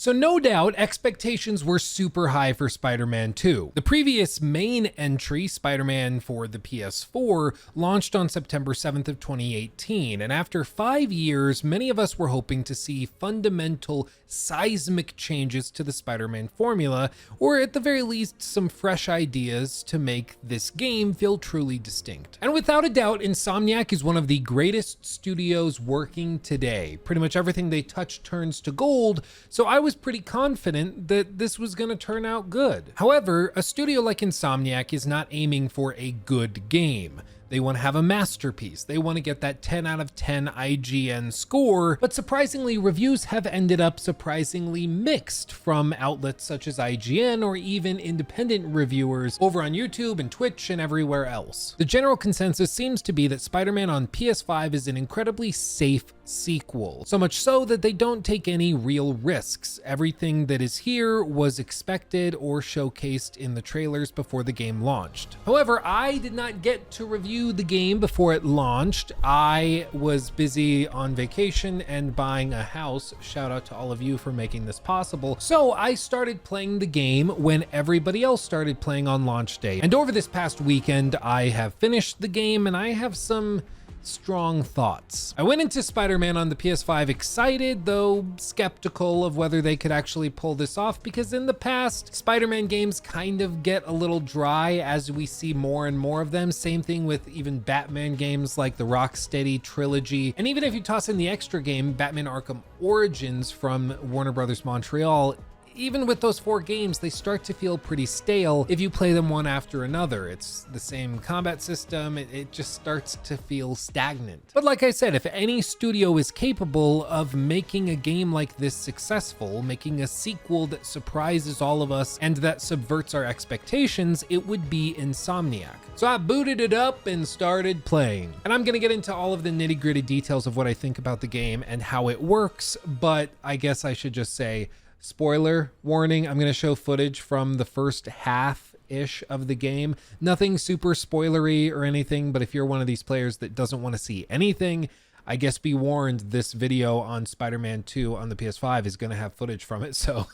So no doubt expectations were super high for Spider-Man 2. The previous main entry, Spider-Man for the PS4, launched on September 7th of 2018, and after 5 years, many of us were hoping to see fundamental seismic changes to the Spider-Man formula, or at the very least some fresh ideas to make this game feel truly distinct. And without a doubt, Insomniac is one of the greatest studios working today. Pretty much everything they touch turns to gold, so I was pretty confident that this was going to turn out good. However, a studio like Insomniac is not aiming for a good game. They want to have a masterpiece. They want to get that 10 out of 10 IGN score, but surprisingly, reviews have ended up surprisingly mixed from outlets such as IGN or even independent reviewers over on YouTube and Twitch and everywhere else. The general consensus seems to be that Spider-Man on PS5 is an incredibly safe sequel, so much so that they don't take any real risks. Everything that is here was expected or showcased in the trailers before the game launched. However, I did not get to review the game before it launched. I was busy on vacation and buying a house. Shout out to all of you for making this possible. So I started playing the game when everybody else started playing on launch day. And over this past weekend, I have finished the game and I have some strong thoughts. I went into Spider-Man on the PS5 excited, though skeptical of whether they could actually pull this off, because in the past, Spider-Man games kind of get a little dry as we see more and more of them. Same thing with even Batman games like the Rocksteady trilogy. And even if you toss in the extra game, Batman Arkham Origins from Warner Brothers Montreal, even with those 4 games, they start to feel pretty stale if you play them one after another. It's the same combat system, it just starts to feel stagnant. But like I said, if any studio is capable of making a game like this successful, making a sequel that surprises all of us and that subverts our expectations, it would be Insomniac. So I booted it up and started playing. And I'm gonna get into all of the nitty-gritty details of what I think about the game and how it works, but I guess I should just say, spoiler warning, I'm going to show footage from the first half-ish of the game. Nothing super spoilery or anything, but if you're one of these players that doesn't want to see anything, I guess be warned, this video on Spider-Man 2 on the PS5 is going to have footage from it, so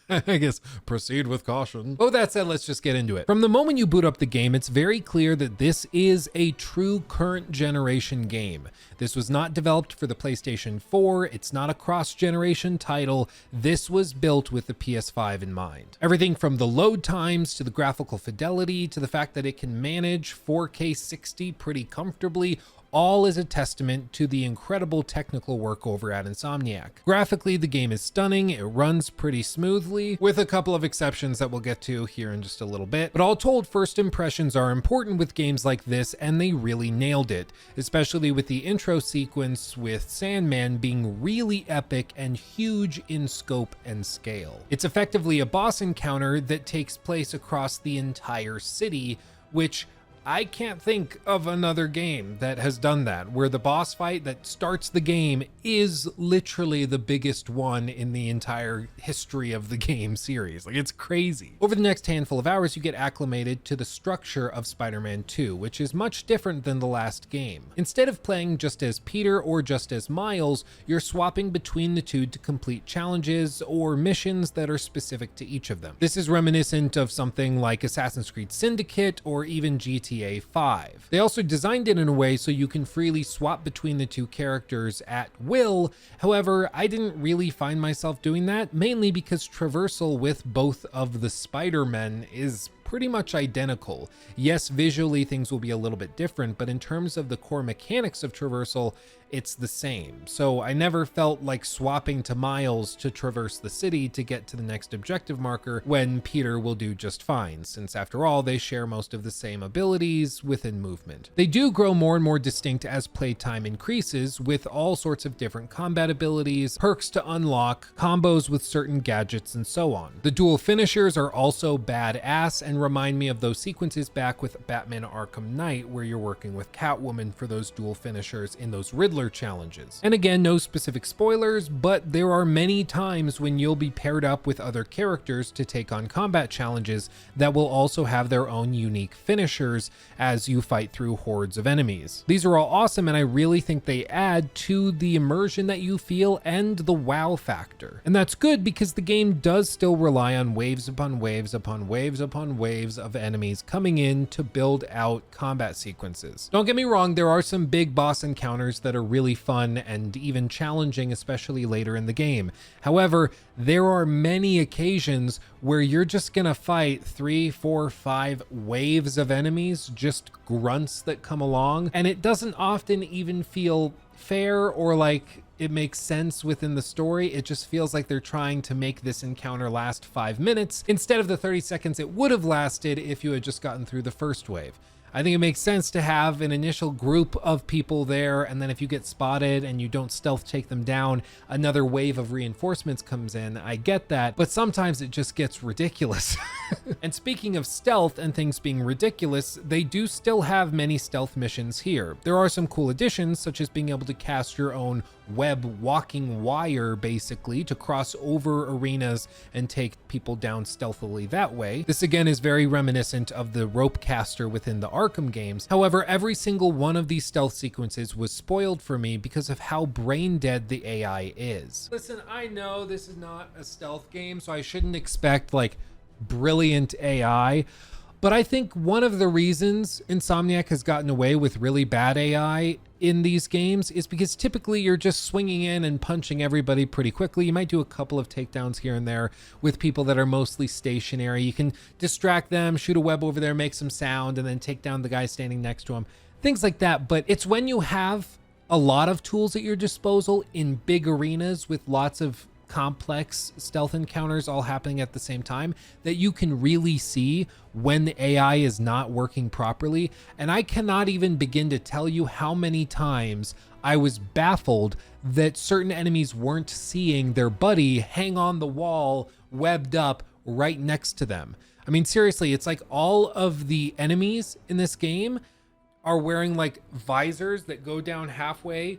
I guess proceed with caution. But with that said, let's just get into it. From the moment you boot up the game, it's very clear that this is a true current generation game. This was not developed for the PlayStation 4. It's not a cross-generation title. This was built with the PS5 in mind. Everything from the load times to the graphical fidelity to the fact that it can manage 4K 60 pretty comfortably, all is a testament to the incredible technical work over at Insomniac. Graphically, the game is stunning, it runs pretty smoothly, with a couple of exceptions that we'll get to here in just a little bit. But all told, first impressions are important with games like this, and they really nailed it, especially with the intro sequence with Sandman being really epic and huge in scope and scale. It's effectively a boss encounter that takes place across the entire city, which I can't think of another game that has done that, where the boss fight that starts the game is literally the biggest one in the entire history of the game series. Like, it's crazy. Over the next handful of hours, you get acclimated to the structure of Spider-Man 2, which is much different than the last game. Instead of playing just as Peter or just as Miles, you're swapping between the two to complete challenges or missions that are specific to each of them. This is reminiscent of something like Assassin's Creed Syndicate or even GTA 5. They also designed it in a way so you can freely swap between the two characters at will. However, I didn't really find myself doing that, mainly because traversal with both of the Spider-Men is pretty much identical. Yes, visually things will be a little bit different, but in terms of the core mechanics of traversal, it's the same. So I never felt like swapping to Miles to traverse the city to get to the next objective marker when Peter will do just fine, since after all, they share most of the same abilities within movement. They do grow more and more distinct as playtime increases, with all sorts of different combat abilities, perks to unlock, combos with certain gadgets, and so on. The dual finishers are also badass, and again remind me of those sequences back with Batman Arkham Knight, where you're working with Catwoman for those dual finishers in those Riddler challenges. And again, no specific spoilers, but there are many times when you'll be paired up with other characters to take on combat challenges that will also have their own unique finishers as you fight through hordes of enemies. These are all awesome, and I really think they add to the immersion that you feel and the wow factor. And that's good because the game does still rely on waves upon waves upon waves upon waves of enemies coming in to build out combat sequences. Don't get me wrong, there are some big boss encounters that are really fun and even challenging, especially later in the game. However, there are many occasions where you're just gonna fight 3, 4, 5 waves of enemies, just grunts that come along, and it doesn't often even feel fair or like it makes sense within the story. It just feels like they're trying to make this encounter last 5 minutes instead of the 30 seconds it would have lasted if you had just gotten through the first wave. I think it makes sense to have an initial group of people there, and then if you get spotted and you don't stealth take them down, another wave of reinforcements comes in. I get that, but sometimes it just gets ridiculous. And speaking of stealth and things being ridiculous, they do still have many stealth missions here. There are some cool additions, such as being able to cast your own web walking wire, basically, to cross over arenas and take people down stealthily that way. This again is very reminiscent of the rope caster within the Arkham games. However, every single one of these stealth sequences was spoiled for me because of how brain dead the AI is. Listen, I know this is not a stealth game, so I shouldn't expect like brilliant AI, but I think one of the reasons Insomniac has gotten away with really bad AI in these games is because typically you're just swinging in and punching everybody pretty quickly. You might do a couple of takedowns here and there with people that are mostly stationary. You can distract them, shoot a web over there, make some sound, and then take down the guy standing next to him. Things like that. But it's when you have a lot of tools at your disposal in big arenas with lots of complex stealth encounters all happening at the same time that you can really see when the AI is not working properly. And I cannot even begin to tell you how many times I was baffled that certain enemies weren't seeing their buddy hang on the wall, webbed up right next to them. I mean, seriously, it's like all of the enemies in this game are wearing like visors that go down halfway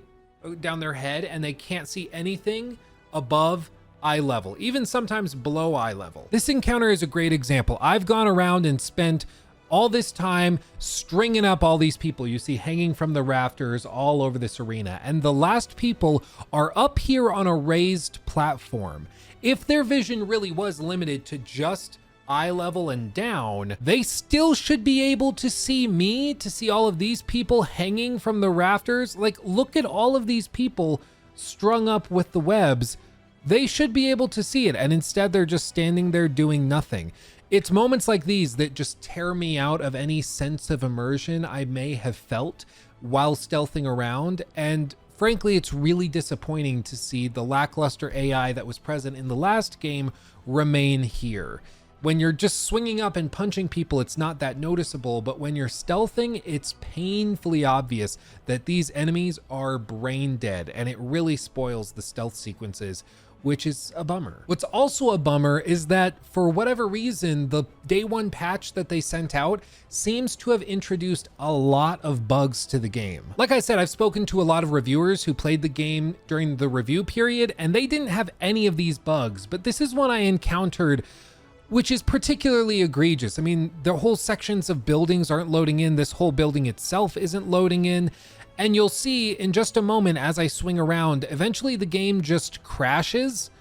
down their head, and they can't see anything above eye level, even sometimes below eye level. This encounter is a great example. I've gone around and spent all this time stringing up all these people you see hanging from the rafters all over this arena, and the last people are up here on a raised platform. If their vision really was limited to just eye level and down, they still should be able to see me, to see all of these people hanging from the rafters. Like, look at all of these people strung up with the webs. They should be able to see it, and instead they're just standing there doing nothing. It's moments like these that just tear me out of any sense of immersion I may have felt while stealthing around, and frankly, it's really disappointing to see the lackluster AI that was present in the last game remain here. When you're just swinging up and punching people, it's not that noticeable, but when you're stealthing, it's painfully obvious that these enemies are brain dead, and it really spoils the stealth sequences, which is a bummer. What's also a bummer is that for whatever reason, the day one patch that they sent out seems to have introduced a lot of bugs to the game. Like I said, I've spoken to a lot of reviewers who played the game during the review period, and they didn't have any of these bugs, but this is one I encountered, which is particularly egregious. I mean, the whole sections of buildings aren't loading in. This whole building itself isn't loading in. And you'll see in just a moment as I swing around, eventually the game just crashes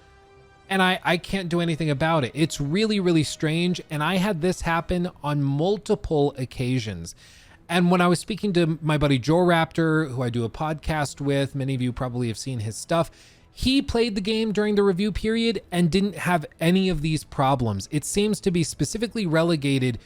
and I can't do anything about it. It's really, really strange. And I had this happen on multiple occasions. And when I was speaking to my buddy Joe Raptor, who I do a podcast with, many of you probably have seen his stuff, he played the game during the review period and didn't have any of these problems. It seems to be specifically relegated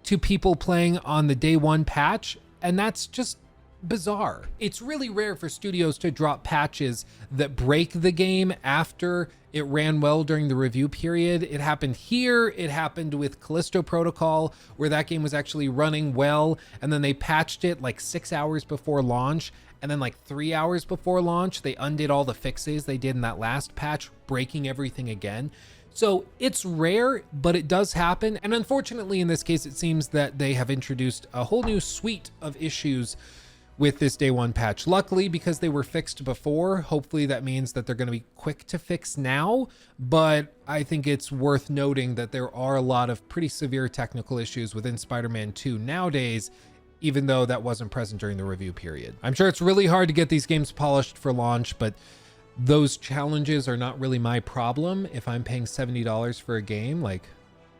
to people playing on the day one patch, and that's just bizarre. It's really rare for studios to drop patches that break the game after it ran well during the review period. It happened here. It happened with Callisto Protocol, where that game was actually running well, and then they patched it like 6 hours before launch, and then like 3 hours before launch, they undid all the fixes they did in that last patch, breaking everything again. So it's rare, but it does happen. And unfortunately, in this case, it seems that they have introduced a whole new suite of issues with this day one patch. Luckily, because they were fixed before, hopefully that means that they're going to be quick to fix now. But I think it's worth noting that there are a lot of pretty severe technical issues within Spider-Man 2 nowadays, even though that wasn't present during the review period. I'm sure it's really hard to get these games polished for launch, but those challenges are not really my problem. If I'm paying $70 for a game, like,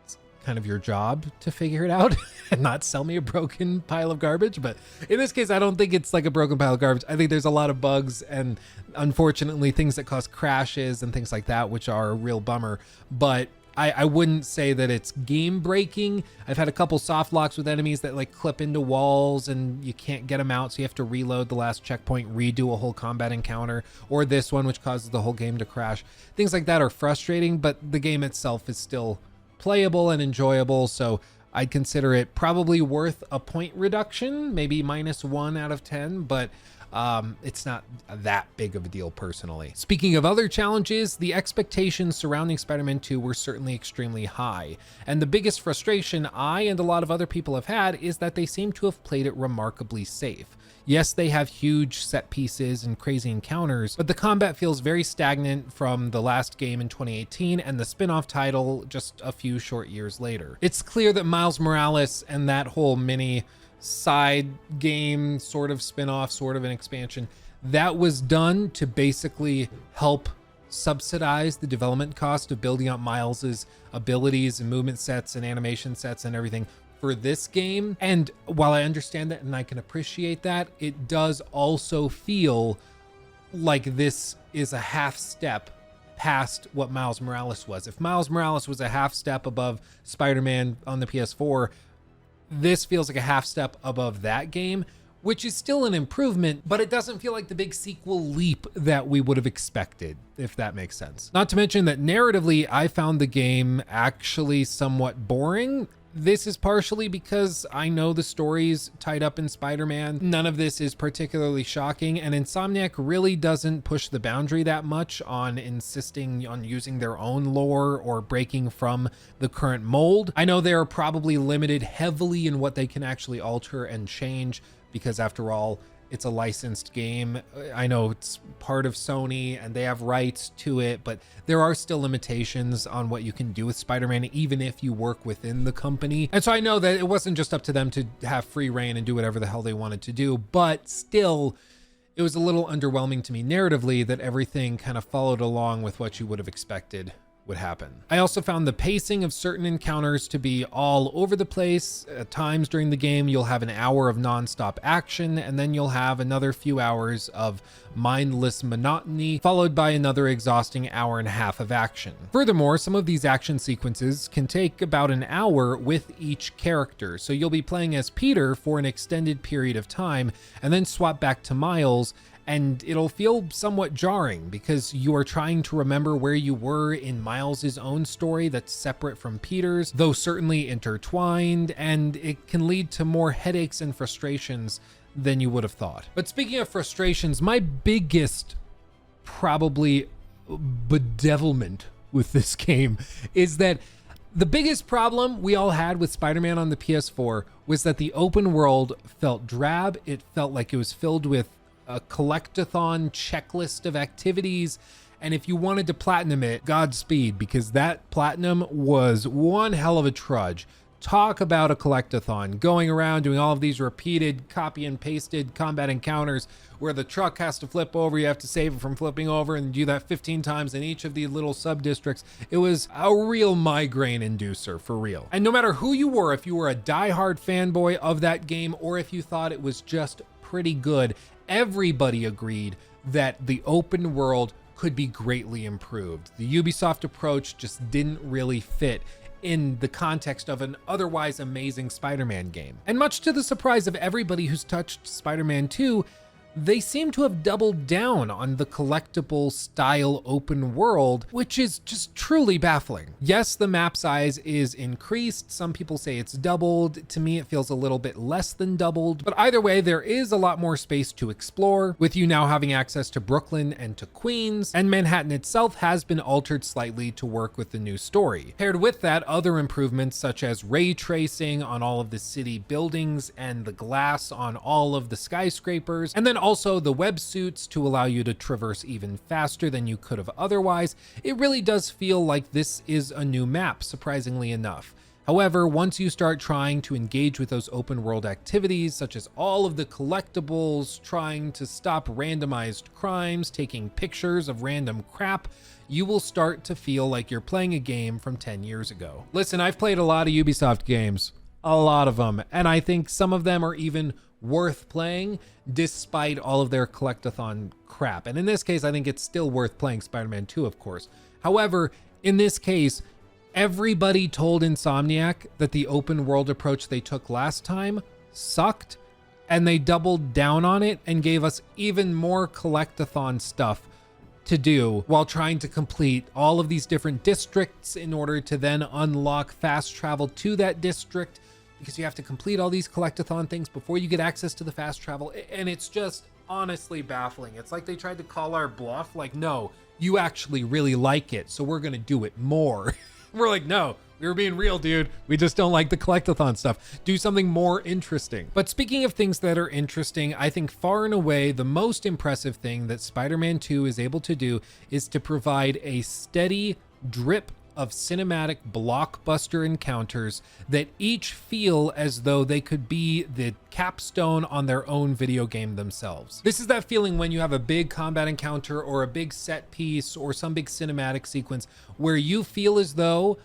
it's kind of your job to figure it out and not sell me a broken pile of garbage. But in this case, I don't think it's like a broken pile of garbage. I think there's a lot of bugs and unfortunately things that cause crashes and things like that, which are a real bummer. But I wouldn't say that it's game breaking. I've had a couple soft locks with enemies that like clip into walls and you can't get them out, so you have to reload the last checkpoint, redo a whole combat encounter, or this one which causes the whole game to crash. Things like that are frustrating, but the game itself is still playable and enjoyable, so I'd consider it probably worth a point reduction, maybe -1 out of 10, but it's not that big of a deal personally. Speaking of other challenges, the expectations surrounding Spider-Man 2 were certainly extremely high. And the biggest frustration I and a lot of other people have had is that they seem to have played it remarkably safe. Yes, they have huge set pieces and crazy encounters, but the combat feels very stagnant from the last game in 2018 and the spin-off title just a few short years later. It's clear that Miles Morales and that whole mini side game, sort of spin-off, sort of an expansion, that was done to basically help subsidize the development cost of building up Miles's abilities and movement sets and animation sets and everything for this game. And while I understand that and I can appreciate that, it does also feel like this is a half step past what Miles Morales was. If Miles Morales was a half step above Spider-Man on the PS4, this feels like a half step above that game, which is still an improvement, but it doesn't feel like the big sequel leap that we would have expected, if that makes sense. Not to mention that narratively, I found the game actually somewhat boring. This is partially because I know the stories tied up in Spider-Man. None of this is particularly shocking, and Insomniac really doesn't push the boundary that much on insisting on using their own lore or breaking from the current mold. I know they are probably limited heavily in what they can actually alter and change, because after all, it's a licensed game. I know it's part of Sony and they have rights to it, but there are still limitations on what you can do with Spider-Man, even if you work within the company. And so I know that it wasn't just up to them to have free reign and do whatever the hell they wanted to do, but still, it was a little underwhelming to me narratively that everything kind of followed along with what you would have expected would happen. I also found the pacing of certain encounters to be all over the place. At times during the game, you'll have an hour of nonstop action, and then you'll have another few hours of mindless monotony, followed by another exhausting hour and a half of action. Furthermore, some of these action sequences can take about an hour with each character, so you'll be playing as Peter for an extended period of time, and then swap back to Miles, and it'll feel somewhat jarring because you are trying to remember where you were in Miles's own story that's separate from Peter's, though certainly intertwined, and it can lead to more headaches and frustrations than you would have thought. But speaking of frustrations, my biggest probably bedevilment with this game is that the biggest problem we all had with Spider-Man on the PS4 was that the open world felt drab. It felt like it was filled with a collectathon checklist of activities, and if you wanted to platinum it, Godspeed, because that platinum was one hell of a trudge. Talk about a collectathon, going around doing all of these repeated copy and pasted combat encounters where the truck has to flip over, you have to save it from flipping over, and do that 15 times in each of the little sub-districts. It was a real migraine inducer, for real. And no matter who you were, if you were a diehard fanboy of that game or if you thought it was just pretty good, everybody agreed that the open world could be greatly improved. The Ubisoft approach just didn't really fit in the context of an otherwise amazing Spider-Man game. And much to the surprise of everybody who's touched Spider-Man 2, they seem to have doubled down on the collectible style open world, which is just truly baffling. Yes, the map size is increased. Some people say it's doubled. To me, it feels a little bit less than doubled, but either way, there is a lot more space to explore, with you now having access to Brooklyn and to Queens, and Manhattan itself has been altered slightly to work with the new story. Paired with that, other improvements such as ray tracing on all of the city buildings and the glass on all of the skyscrapers, and then also the web suits to allow you to traverse even faster than you could have otherwise. It really does feel like this is a new map, surprisingly enough. However, once you start trying to engage with those open world activities, such as all of the collectibles, trying to stop randomized crimes, taking pictures of random crap, you will start to feel like you're playing a game from 10 years ago. Listen, I've played a lot of Ubisoft games, a lot of them, and I think some of them are even worth playing despite all of their collectathon crap. And in this case, I think it's still worth playing Spider-Man 2, of course. However, in this case, everybody told Insomniac that the open world approach they took last time sucked, and they doubled down on it and gave us even more collectathon stuff to do while trying to complete all of these different districts in order to then unlock fast travel to that district, because you have to complete all these collectathon things before you get access to the fast travel. And it's just honestly baffling. It's like they tried to call our bluff, like, no, you actually really like it, so we're gonna do it more. We're like, no, we were being real, dude. We just don't like the collectathon stuff. Do something more interesting. But speaking of things that are interesting, I think far and away the most impressive thing that Spider-Man 2 is able to do is to provide a steady drip of cinematic blockbuster encounters that each feel as though they could be the capstone on their own video game themselves. This is that feeling when you have a big combat encounter or a big set piece or some big cinematic sequence where you feel as though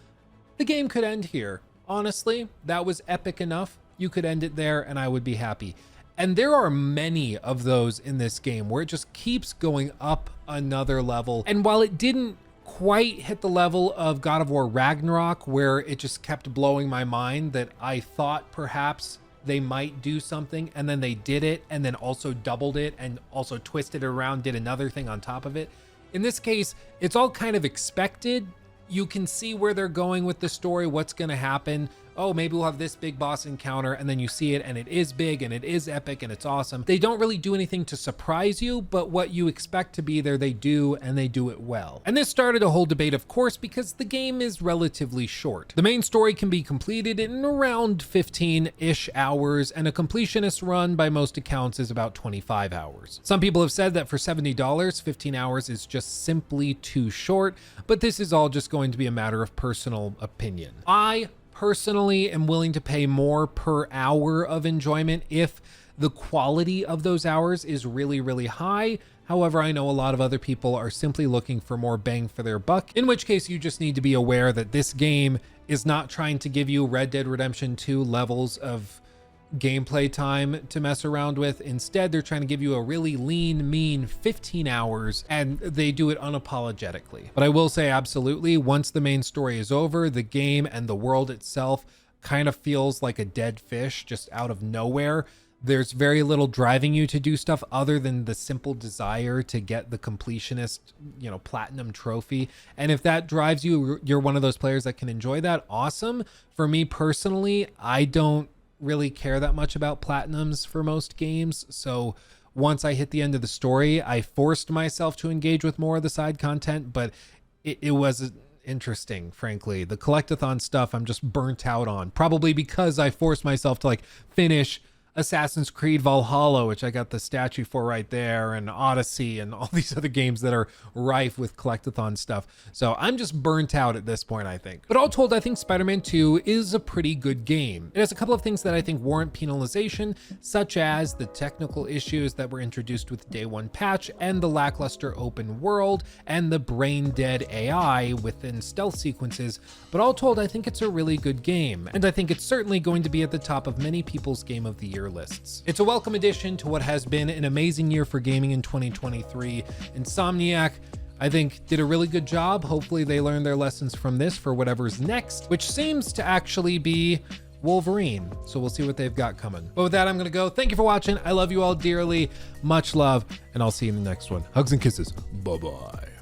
the game could end here. Honestly, that was epic enough. You could end it there and I would be happy. And there are many of those in this game where it just keeps going up another level. And while it didn't quite hit the level of God of War Ragnarok, where it just kept blowing my mind that I thought perhaps they might do something and then they did it and then also doubled it and also twisted it around, did another thing on top of it. In this case, it's all kind of expected. You can see where they're going with the story, what's going to happen. Oh, maybe we'll have this big boss encounter, and then you see it and it is big and it is epic and it's awesome. They don't really do anything to surprise you, but what you expect to be there, they do, and they do it well. And this started a whole debate, of course, because the game is relatively short. The main story can be completed in around 15-ish hours, and a completionist run by most accounts is about 25 hours. Some people have said that for $70, 15 hours is just simply too short, but this is all just going to be a matter of personal opinion. I personally am willing to pay more per hour of enjoyment if the quality of those hours is really, really high. However, I know a lot of other people are simply looking for more bang for their buck, in which case you just need to be aware that this game is not trying to give you Red Dead Redemption 2 levels of gameplay time to mess around with. Instead, they're trying to give you a really lean, mean 15 hours, and they do it unapologetically. But I will say, absolutely, once the main story is over, the game and the world itself kind of feels like a dead fish just out of nowhere. There's very little driving you to do stuff other than the simple desire to get the completionist, platinum trophy. And if that drives you, you're one of those players that can enjoy that, awesome. For me personally, I don't really care that much about platinums for most games, so once I hit the end of the story, I forced myself to engage with more of the side content, but it was interesting, frankly. The collectathon stuff I'm just burnt out on, probably because I forced myself to finish Assassin's Creed Valhalla, which I got the statue for right there, and Odyssey, and all these other games that are rife with collectathon stuff. So I'm just burnt out at this point, I think. But all told, I think Spider-Man 2 is a pretty good game. It has a couple of things that I think warrant penalization, such as the technical issues that were introduced with Day 1 patch, and the lackluster open world, and the brain-dead AI within stealth sequences. But all told, I think it's a really good game, and I think it's certainly going to be at the top of many people's Game of the Year lists. It's a welcome addition to what has been an amazing year for gaming in 2023. Insomniac, I think, did a really good job. Hopefully they learned their lessons from this for whatever's next, which seems to actually be Wolverine. So we'll see what they've got coming. But with that, I'm gonna go. Thank you for watching. I love you all dearly. Much love, and I'll see you in the next one. Hugs and kisses. Bye-bye.